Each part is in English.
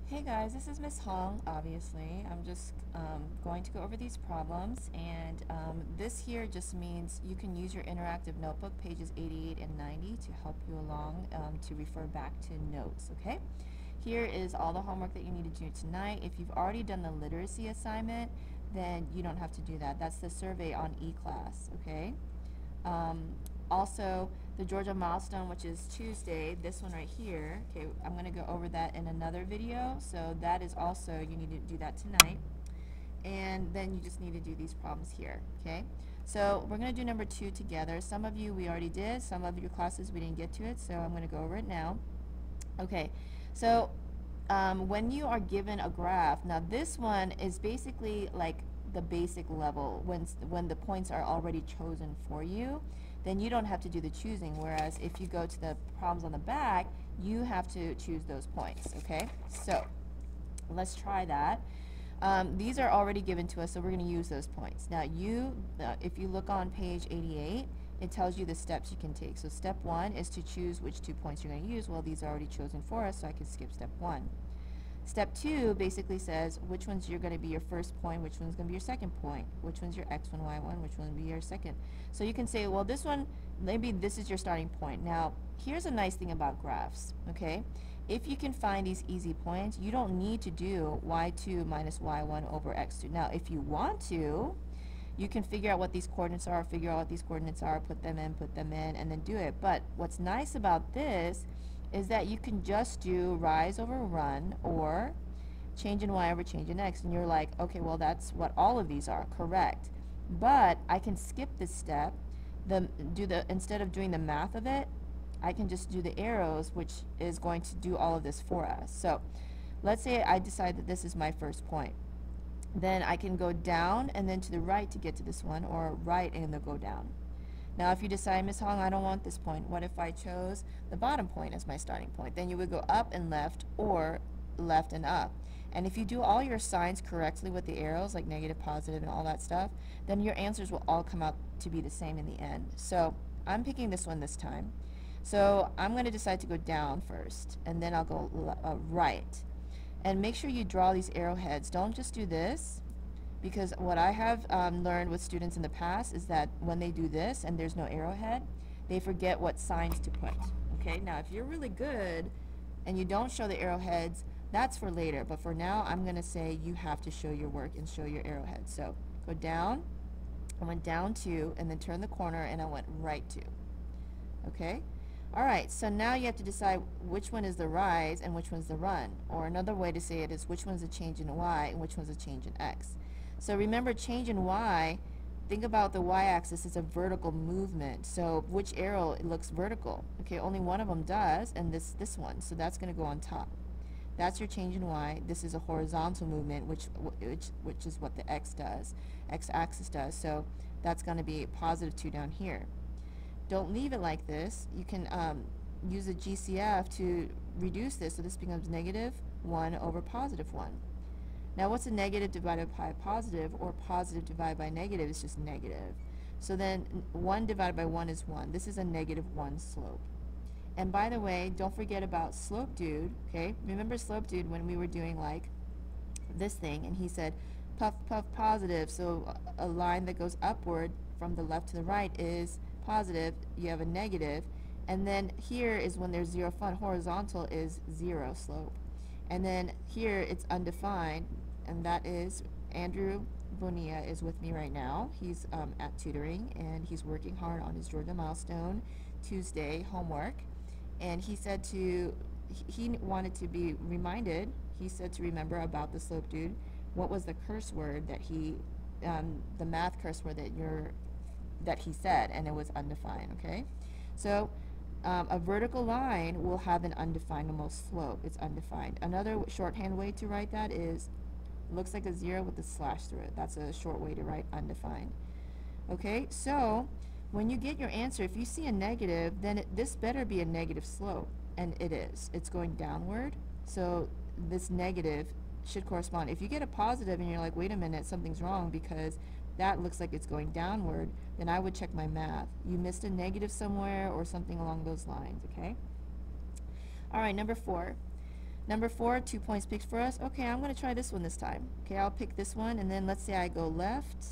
Hey guys, this is Miss Hong, obviously. I'm just going to go over these problems, and this here just means you can use your interactive notebook, pages 88 and 90, to help you along to refer back to notes, okay? Here is all the homework that you need to do tonight. If you've already done the literacy assignment, then you don't have to do that. That's the survey on e-class, okay? Um, Also, the Georgia milestone, which is Tuesday, this one right here, okay, I'm going to go over that in another video, so that is also, you need to do that tonight. And then you just need to do these problems here, okay? So we're going to do number 2 together. Some of you we already did, some of your classes we didn't get to it, so I'm going to go over it now. Okay, so when you are given a graph, now this one is basically like the basic level. When the points are already chosen for you, then you don't have to do the choosing, whereas if you go to the problems on the back, you have to choose those points, okay? So let's try that. These are already given to us, so we're going to use those points. Now if you look on page 88, it tells you the steps you can take. So step 1 is to choose which 2 points you're going to use. Well, these are already chosen for us, so I can skip step 1. Step 2 basically says which one's you're going to be your first point, which one's going to be your second point, which one's your x1, y1, which one will be your second. So you can say, well, this one, maybe this is your starting point. Now, here's a nice thing about graphs, okay? If you can find these easy points, you don't need to do y2 minus y1 over x2. Now, if you want to, you can figure out what these coordinates are, put them in, and then do it. But what's nice about this is that you can just do rise over run or change in y over change in x, and you're like, okay, well, that's what all of these are, correct. But I can skip this step, instead of doing the math of it, I can just do the arrows, which is going to do all of this for us. So let's say I decide that this is my first point. Then I can go down and then to the right to get to this one, or right and then go down. Now if you decide, Miss Hong, I don't want this point, what if I chose the bottom point as my starting point? Then you would go up and left, or left and up. And if you do all your signs correctly with the arrows, like negative, positive, and all that stuff, then your answers will all come out to be the same in the end. So I'm picking this one this time. So I'm going to decide to go down first, and then I'll go right. And make sure you draw these arrowheads. Don't just do this, because what I have learned with students in the past is that when they do this and there's no arrowhead, they forget what signs to put. Okay, now if you're really good and you don't show the arrowheads, that's for later. But for now, I'm going to say you have to show your work and show your arrowheads. So go down, I went down 2, and then turn the corner, and I went right 2. Okay? Alright, so now you have to decide which one is the rise and which one's the run. Or another way to say it is which one's a change in y and which one's a change in x. So remember, change in y, think about the y-axis as a vertical movement. So which arrow looks vertical? Okay, only one of them does, and this one. So that's going to go on top. That's your change in y. This is a horizontal movement, which is what the x-axis does. So that's going to be positive 2 down here. Don't leave it like this. You can use a GCF to reduce this, so this becomes negative 1 over positive 1. Now what's a negative divided by positive, or positive divided by negative is just negative. So then 1 divided by 1 is 1. This is a negative 1 slope. And by the way, don't forget about slope dude, okay? Remember slope dude when we were doing like this thing, and he said puff, puff, positive. So a line that goes upward from the left to the right is positive, you have a negative, and then here is when there's zero fun, horizontal is 0 slope. And then here it's undefined, and that is Andrew Bonilla is with me right now. He's at tutoring, and he's working hard on his Georgia milestone Tuesday homework. And he said he wanted to be reminded, he said to remember about the slope dude. What was the curse word that the math curse word that he said, and it was undefined, okay? So a vertical line will have an undefinable slope. It's undefined. Another shorthand way to write that is, looks like a 0 with a slash through it. That's a short way to write undefined. Okay, so when you get your answer, if you see a negative, then this better be a negative slope, and it is. It's going downward, so this negative should correspond. If you get a positive and you're like, wait a minute, something's wrong because that looks like it's going downward, then I would check my math. You missed a negative somewhere or something along those lines, okay? All right, number 4. Number 4, 2 points picked for us. Okay, I'm going to try this one this time. Okay, I'll pick this one, and then let's say I go left,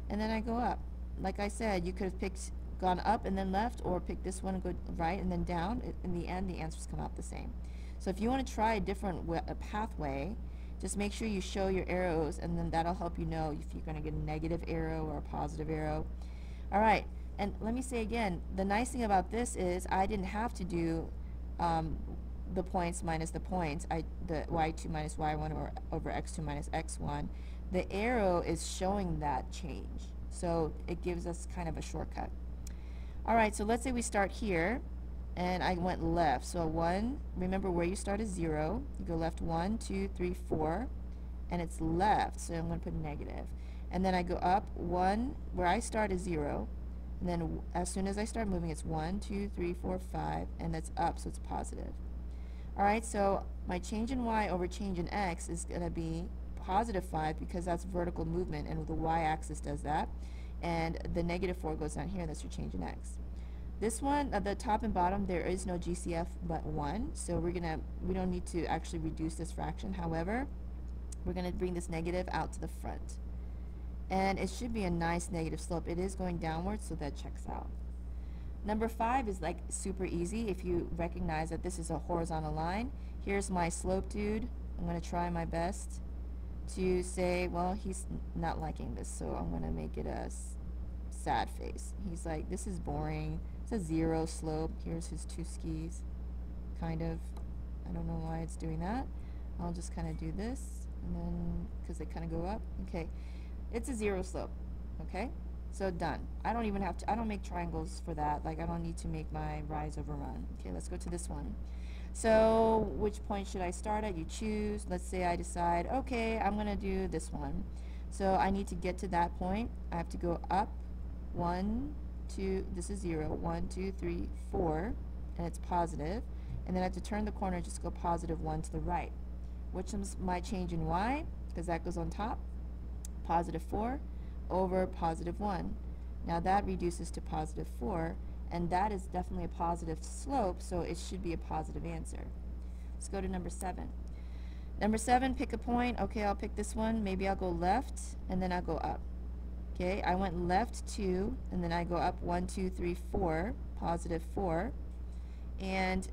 and then I go up. Like I said, you could have gone up and then left, or pick this one and go right and then down. In the end, the answers come out the same. So if you want to try a different pathway, just make sure you show your arrows, and then that'll help you know if you're going to get a negative arrow or a positive arrow. All right, and let me say again, the nice thing about this is I didn't have to do the points minus the points, the y2 minus y1 or over x2 minus x1. The arrow is showing that change, so it gives us kind of a shortcut. All right, so let's say we start here, and I went left. So 1, remember where you start is 0. You go left 1, 2, 3, 4, and it's left, so I'm going to put negative. And then I go up 1, where I start is 0, and then as soon as I start moving, it's 1, 2, 3, 4, 5, and that's up, so it's positive. All right, so my change in y over change in x is going to be positive 5 because that's vertical movement, and the y-axis does that. And the negative 4 goes down here, and that's your change in x. This one, at the top and bottom, there is no GCF but 1, so we don't need to actually reduce this fraction. However, we're going to bring this negative out to the front. And it should be a nice negative slope. It is going downwards, so that checks out. Number 5 is like super easy if you recognize that this is a horizontal line. Here's my slope dude. I'm going to try my best to say, well, he's not liking this, so I'm going to make it a sad face. He's like, this is boring. It's a 0 slope. Here's his 2 skis, kind of. I don't know why it's doing that. I'll just kind of do this, and then, because they kind of go up. Okay, it's a 0 slope, okay? So done. I don't even have to, I don't make triangles for that. Like, I don't need to make my rise over run. Okay, let's go to this one. So which point should I start at? You choose. Let's say I decide, okay, I'm going to do this one. So I need to get to that point. I have to go up 1, 2, this is 0, 1, 2, 3, 4, and it's positive. And then I have to turn the corner and just go positive 1 to the right. Which is my change in y, because that goes on top, positive 4 over positive 1. Now that reduces to positive 4, and that is definitely a positive slope, so it should be a positive answer. Let's go to number 7. Number 7, pick a point. Okay, I'll pick this one. Maybe I'll go left, and then I'll go up. Okay, I went left 2, and then I go up 1, 2, 3, 4, positive 4. And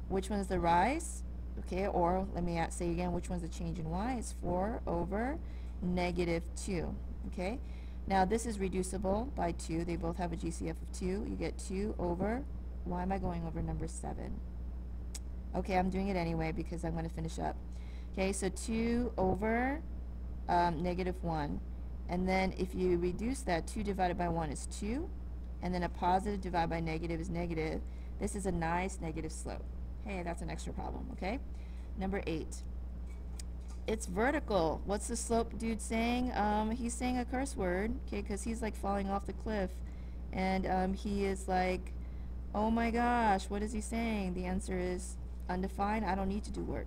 which one is the rise? Okay, or let me say again, which one's the change in y? It's 4 over negative 2. Okay, now this is reducible by 2. They both have a GCF of 2. You get 2 over, why am I going over number 7? Okay, I'm doing it anyway because I'm going to finish up. Okay, so 2 over negative 1. And then if you reduce that, 2 divided by 1 is 2. And then a positive divided by negative is negative. This is a nice negative slope. Hey, that's an extra problem, okay? Number 8. It's vertical. What's the slope dude saying? He's saying a curse word, okay, because he's like falling off the cliff. And he is like, oh my gosh, what is he saying? The answer is undefined. I don't need to do work.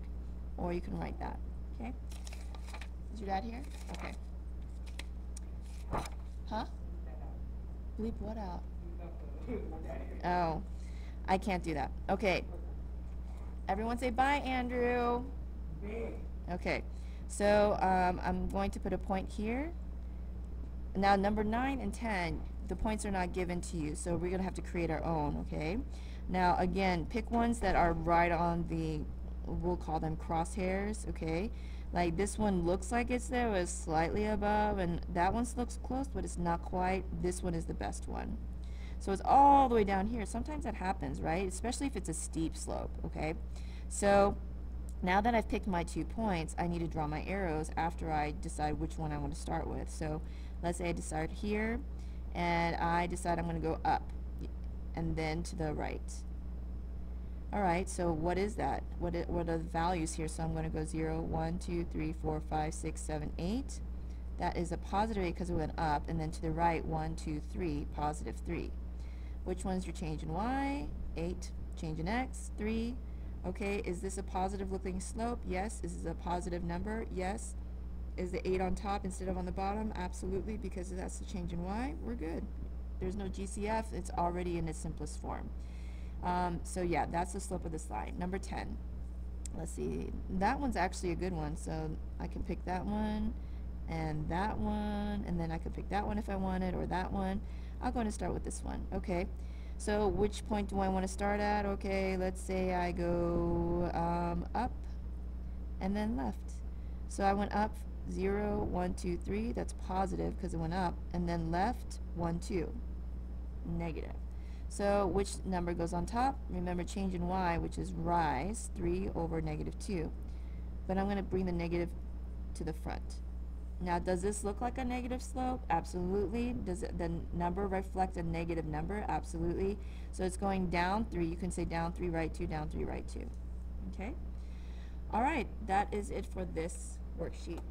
Or you can write that, okay? Is your dad here? Okay. Huh? Bleep what out? Oh, I can't do that. Okay. Everyone say bye, Andrew. Okay, so I'm going to put a point here. Now number 9 and 10, the points are not given to you, so we're going to have to create our own, okay? Now again, pick ones that are right on the, we'll call them crosshairs, okay? Like this one looks like it's there, but it's slightly above, and that one looks close, but it's not quite. This one is the best one. So it's all the way down here. Sometimes that happens, right? Especially if it's a steep slope, okay? So now that I've picked my 2 points, I need to draw my arrows after I decide which one I want to start with. So let's say I decide here, and I decide I'm going to go up, and then to the right. Alright, so what is that? What are the values here? So I'm going to go 0, 1, 2, 3, 4, 5, 6, 7, 8. That is a positive 8 because it went up, and then to the right, 1, 2, 3, positive 3. Which one's your change in y? 8. Change in x? 3. Okay, is this a positive looking slope? Yes. Is this a positive number? Yes. Is the 8 on top instead of on the bottom? Absolutely, because that's the change in y. We're good. There's no GCF. It's already in its simplest form. So yeah, that's the slope of this line. Number 10. Let's see, that one's actually a good one, so I can pick that one, and then I could pick that one if I wanted, or that one. I'll go and start with this one. Okay, so which point do I want to start at? Okay, let's say I go up and then left. So I went up 0, 1, 2, 3, that's positive because it went up, and then left 1, 2, negative. So which number goes on top? Remember change in y, which is rise, 3 over negative 2. But I'm going to bring the negative to the front. Now, does this look like a negative slope? Absolutely. Does the number reflect a negative number? Absolutely. So it's going down 3. You can say down 3, right 2, down 3, right 2. Okay? All right, that is it for this worksheet.